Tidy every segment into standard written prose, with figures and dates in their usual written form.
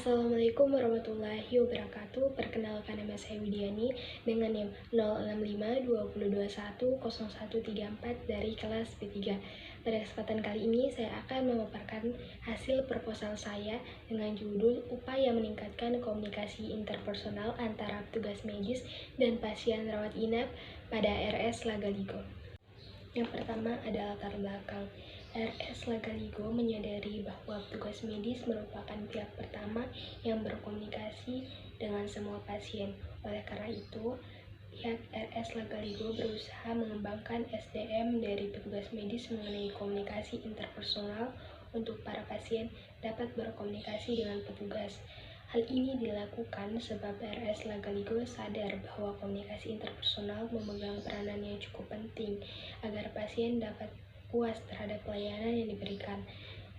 Assalamualaikum warahmatullahi wabarakatuh. Perkenalkan, nama saya Widiani dengan NIM 06520210134 dari kelas B3. Pada kesempatan kali ini saya akan memaparkan hasil proposal saya dengan judul Upaya Meningkatkan Komunikasi Interpersonal Antara Petugas Medis dan Pasien Rawat Inap pada RS Lagaligo. Yang pertama adalah latar belakang. RS Lagaligo menyadari bahwa petugas medis merupakan pihak pertama yang berkomunikasi dengan semua pasien. Oleh karena itu, pihak RS Lagaligo berusaha mengembangkan SDM dari petugas medis mengenai komunikasi interpersonal untuk para pasien dapat berkomunikasi dengan petugas. Hal ini dilakukan sebab RS Lagaligo sadar bahwa komunikasi interpersonal memegang peranan yang cukup penting agar pasien dapat puas terhadap pelayanan yang diberikan.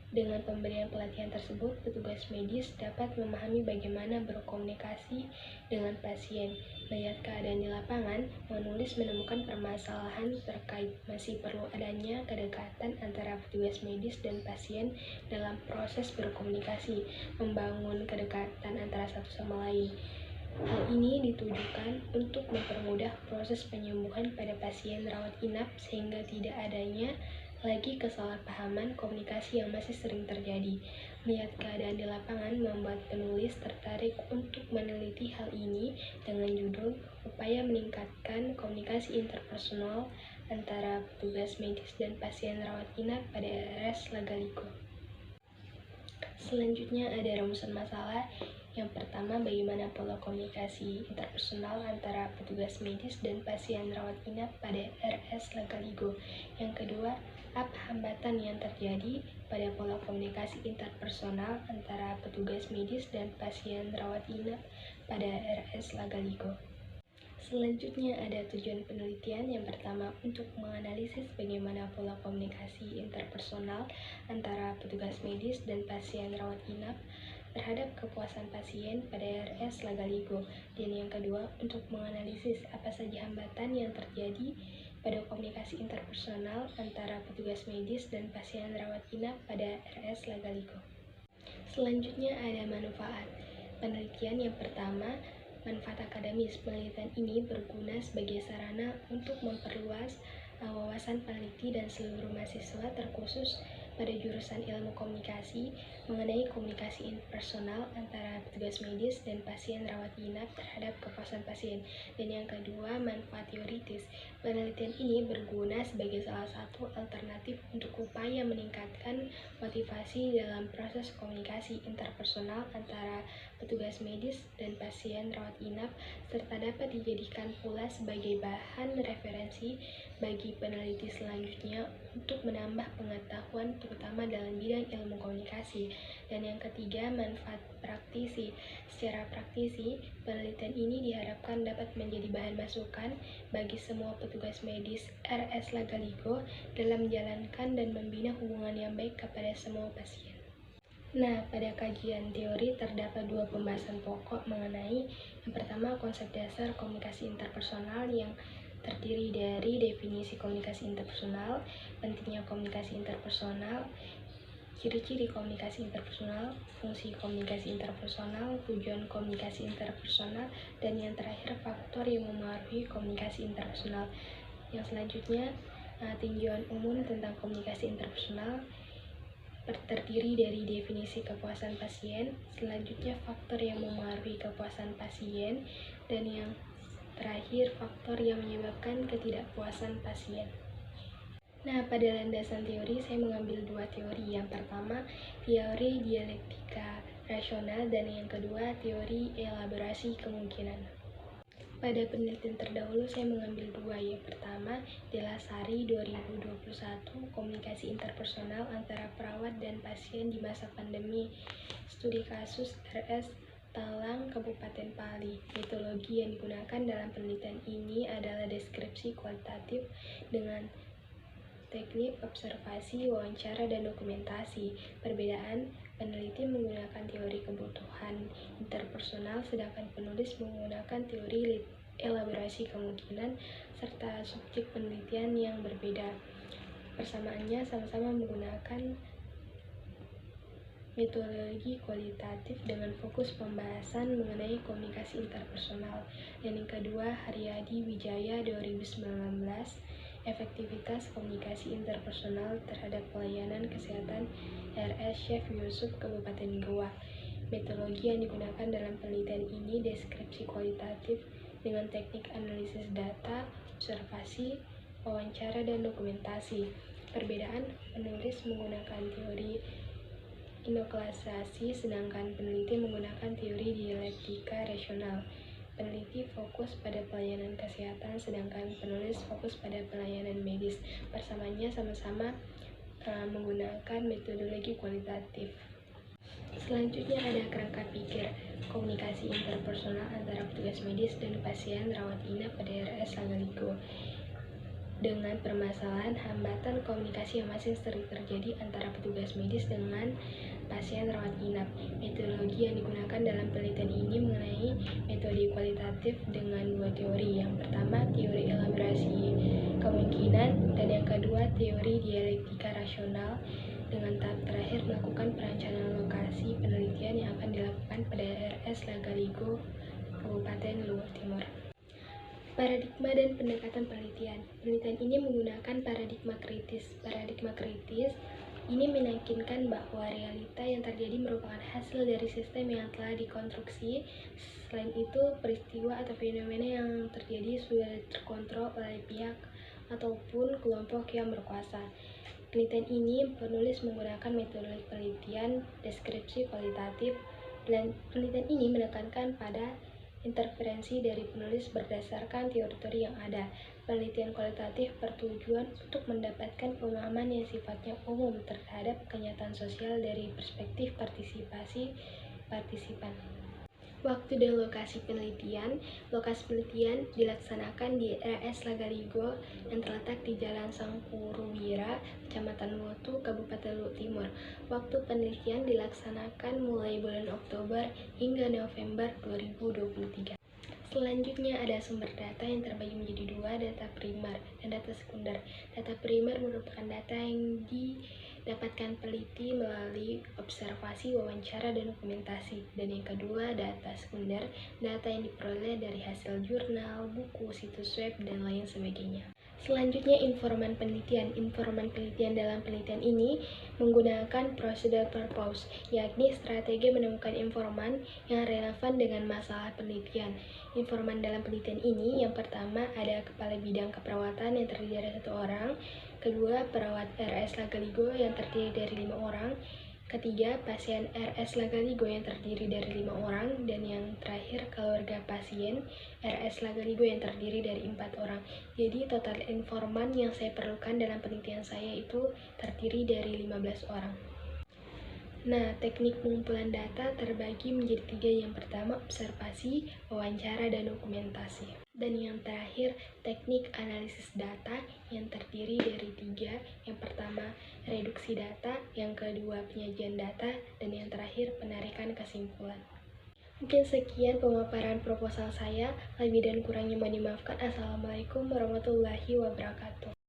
Dengan pemberian pelatihan tersebut, petugas medis dapat memahami bagaimana berkomunikasi dengan pasien, melihat keadaan di lapangan, menulis menemukan permasalahan terkait masih perlu adanya kedekatan antara petugas medis dan pasien dalam proses berkomunikasi, membangun kedekatan antara satu sama lain. Hal ini ditujukan untuk mempermudah proses penyembuhan pada pasien rawat inap sehingga tidak adanya lagi kesalahpahaman komunikasi yang masih sering terjadi. Melihat keadaan di lapangan membuat penulis tertarik untuk meneliti hal ini dengan judul Upaya Meningkatkan Komunikasi Interpersonal Antara Petugas Medis dan Pasien Rawat Inap pada RS Lagaligo. Selanjutnya ada rumusan masalah. Yang pertama, bagaimana pola komunikasi interpersonal antara petugas medis dan pasien rawat inap pada RS Lagaligo. Yang kedua, apa hambatan yang terjadi pada pola komunikasi interpersonal antara petugas medis dan pasien rawat inap pada RS Lagaligo. Selanjutnya ada tujuan penelitian. Yang pertama, untuk menganalisis bagaimana pola komunikasi interpersonal antara petugas medis dan pasien rawat inap terhadap kepuasan pasien pada RS Lagaligo. Dan yang kedua, untuk menganalisis apa saja hambatan yang terjadi pada komunikasi interpersonal antara petugas medis dan pasien rawat inap pada RS Lagaligo. Selanjutnya ada manfaat penelitian. Yang pertama, manfaat akademis. Penelitian ini berguna sebagai sarana untuk memperluas wawasan peneliti dan seluruh mahasiswa terkhusus pada jurusan ilmu komunikasi mengenai komunikasi interpersonal antara petugas medis dan pasien rawat inap terhadap kepuasan pasien. Dan yang kedua, manfaat teoritis. Penelitian ini berguna sebagai salah satu alternatif untuk upaya meningkatkan motivasi dalam proses komunikasi interpersonal antara petugas medis dan pasien rawat inap, serta dapat dijadikan pula sebagai bahan referensi bagi peneliti selanjutnya untuk menambah pengetahuan terutama dalam bidang ilmu komunikasi. Dan yang ketiga, manfaat praktisi. Secara praktisi, penelitian ini diharapkan dapat menjadi bahan masukan bagi semua petugas medis RS Lagaligo dalam menjalankan dan membina hubungan yang baik kepada semua pasien. Nah, pada kajian teori terdapat dua pembahasan pokok mengenai yang pertama, konsep dasar komunikasi interpersonal yang terdiri dari definisi komunikasi interpersonal, pentingnya komunikasi interpersonal, ciri-ciri komunikasi interpersonal, fungsi komunikasi interpersonal, tujuan komunikasi interpersonal, dan yang terakhir, faktor yang memengaruhi komunikasi interpersonal. Yang selanjutnya, tinjauan umum tentang komunikasi interpersonal terdiri dari definisi kepuasan pasien, selanjutnya faktor yang memengaruhi kepuasan pasien, dan yang terakhir faktor yang menyebabkan ketidakpuasan pasien. Nah, pada landasan teori saya mengambil dua teori. Yang pertama, teori dialektika rasional, dan yang kedua, teori elaborasi kemungkinan. Pada penelitian terdahulu saya mengambil dua. Yang pertama, Delasari 2021, komunikasi interpersonal antara perawat dan pasien di masa pandemi. Studi kasus RS Talang, Kabupaten Pali. Metodologi yang digunakan dalam penelitian ini adalah deskripsi kualitatif dengan teknik observasi, wawancara, dan dokumentasi. Perbedaan, peneliti menggunakan teori kebutuhan interpersonal, sedangkan penulis menggunakan teori elaborasi kemungkinan, serta subjek penelitian yang berbeda. Persamaannya sama-sama menggunakan metodologi kualitatif dengan fokus pembahasan mengenai komunikasi interpersonal. Dan yang kedua, Haryadi Wijaya 2019, efektivitas komunikasi interpersonal terhadap pelayanan kesehatan RS Syekh Yusuf Kabupaten Goa. Metodologi yang digunakan dalam penelitian ini deskripsi kualitatif dengan teknik analisis data, observasi, wawancara, dan dokumentasi. Perbedaan, penulis menggunakan teori inoklasasi, sedangkan peneliti menggunakan teori dialektika rasional. Peneliti fokus pada pelayanan kesehatan, sedangkan penulis fokus pada pelayanan medis. Persamaannya sama-sama menggunakan metodologi kualitatif. Selanjutnya ada kerangka pikir komunikasi interpersonal antara petugas medis dan pasien rawat inap pada RS Lagaligo. Dengan permasalahan hambatan komunikasi yang masih sering terjadi antara petugas medis dengan pasien rawat inap. Metodologi yang digunakan dalam penelitian ini mengenai metode kualitatif dengan dua teori. Yang pertama, teori elaborasi kemungkinan, dan yang kedua, teori dialektika rasional. Dengan tahap terakhir, melakukan perencanaan lokasi penelitian yang akan dilakukan pada RS Lagaligo, Kabupaten Luwu Timur. Paradigma dan pendekatan penelitian. Penelitian ini menggunakan paradigma kritis. Paradigma kritis ini meyakinkan bahwa realita yang terjadi merupakan hasil dari sistem yang telah dikonstruksi. Selain itu, peristiwa atau fenomena yang terjadi sudah terkontrol oleh pihak ataupun kelompok yang berkuasa. Penelitian ini penulis menggunakan metode penelitian deskripsi kualitatif, dan penelitian ini menekankan pada interferensi dari penulis berdasarkan teori-teori yang ada. Penelitian kualitatif bertujuan untuk mendapatkan pemahaman yang sifatnya umum terhadap kenyataan sosial dari perspektif partisipasi partisipan. Waktu dan lokasi penelitian. Lokasi penelitian dilaksanakan di RS Lagaligo yang terletak di Jalan Sangkuruwira, Kecamatan Motu, Kabupaten Luwu Timur. Waktu penelitian dilaksanakan mulai bulan Oktober hingga November 2023. Selanjutnya ada sumber data yang terbagi menjadi dua, data primer dan data sekunder. Data primer merupakan data yang didapatkan peneliti melalui observasi, wawancara, dan dokumentasi. Dan yang kedua, data sekunder, data yang diperoleh dari hasil jurnal, buku, situs web, dan lain sebagainya. Selanjutnya, informan penelitian. Informan penelitian dalam penelitian ini menggunakan prosedur purpose, yakni strategi menemukan informan yang relevan dengan masalah penelitian. Informan dalam penelitian ini, yang pertama ada kepala bidang keperawatan yang terdiri dari 1 orang, kedua perawat RS Lagaligo yang terdiri dari 5 orang, ketiga pasien RS Lagaligo yang terdiri dari 5 orang, dan yang terakhir keluarga pasien RS Lagaligo yang terdiri dari 4 orang. Jadi total informan yang saya perlukan dalam penelitian saya itu terdiri dari 15 orang. Nah, teknik pengumpulan data terbagi menjadi 3. Yang pertama, observasi, wawancara, dan dokumentasi. Dan yang terakhir, teknik analisis data yang terdiri dari 3. Yang pertama, reduksi data, yang kedua, penyajian data, dan yang terakhir, penarikan kesimpulan. Mungkin sekian pemaparan proposal saya. Lebih dan kurangnya mohon dimaafkan. Assalamualaikum warahmatullahi wabarakatuh.